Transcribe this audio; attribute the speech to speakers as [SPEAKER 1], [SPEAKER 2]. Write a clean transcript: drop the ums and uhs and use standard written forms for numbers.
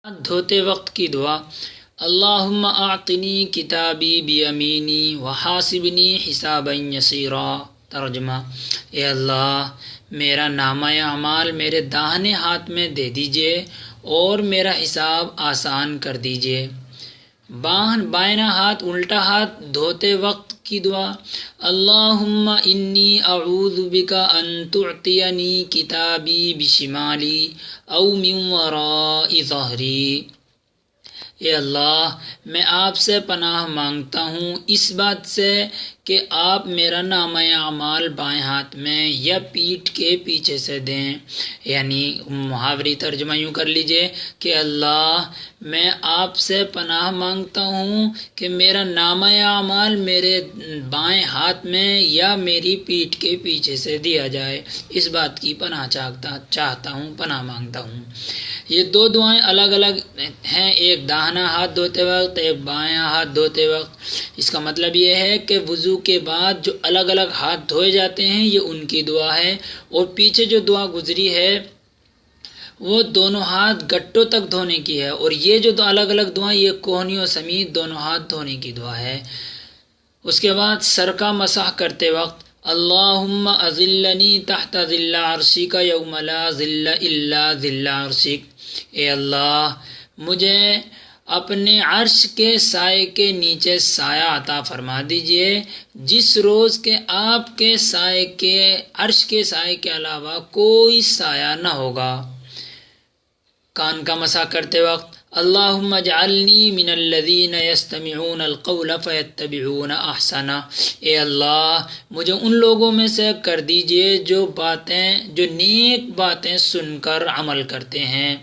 [SPEAKER 1] دھوتے وقت کی دعا: اللہم اعطنی کتابی بیمینی وحاسبنی حسابا یسیرا۔ ترجمہ: اے اللہ، میرا نامہ اعمال میرے داہنے ہاتھ میں دے دیجئے اور میرا حساب آسان کر دیجئے۔ بائیں ہاتھ الٹا ہاتھ دھوتے وقت کی دعا: اللہم انی اعوذ بک ان تعطینی کتابی بشمالی او من وراء ظہری۔ اے اللہ، میں آپ سے پناہ مانگتا ہوں اس بات سے کہ آپ میرا نامہ اعمال بائیں ہاتھ میں یا پیٹھ کے پیچھے سے دیں۔ یعنی محاوری ترجمہ یوں کر لیجئے کہ اللہ، میں آپ سے پناہ مانگتا ہوں کہ میرا نامہ اعمال میرے بائیں ہاتھ میں یا میری پیٹھ کے پیچھے سے دیا جائے، اس بات کی پناہ چاہتا ہوں، پناہ مانگتا ہوں۔ یہ دو دعائیں الگ الگ ہیں، ایک داہنا ہاتھ دھوتے وقت، ایک بائیں ہاتھ دھوتے وقت۔ اس کا مطلب یہ ہے کہ وضو کے بعد جو الگ الگ ہاتھ دھوئے جاتے ہیں یہ ان کی دعا ہے، اور پیچھے جو دعا گزری ہے وہ دونوں ہاتھ گٹوں تک دھونے کی ہے، اور یہ جو الگ الگ دعائیں یہ کوہنیوں سمیت دونوں ہاتھ دھونے کی دعا ہے۔ اس کے بعد سر کا مسح کرتے وقت: اللہم اظلنی تحت ظل عرشک یوم لا ظل الا ظل عرشک۔ اے اللہ، مجھے اپنے عرش کے سائے کے نیچے سایہ عطا فرما دیجئے، جس روز کے آپ کے سائے کے عرش کے سائے کے علاوہ کوئی سایہ نہ ہوگا۔ کان کا مسح کرتے وقت: اللہم اجعلنی من الذین یستمعون القول فیتبعون احسنہ۔ اے اللہ، مجھے ان لوگوں میں سے کر دیجئے جو نیک باتیں سن کر عمل کرتے ہیں۔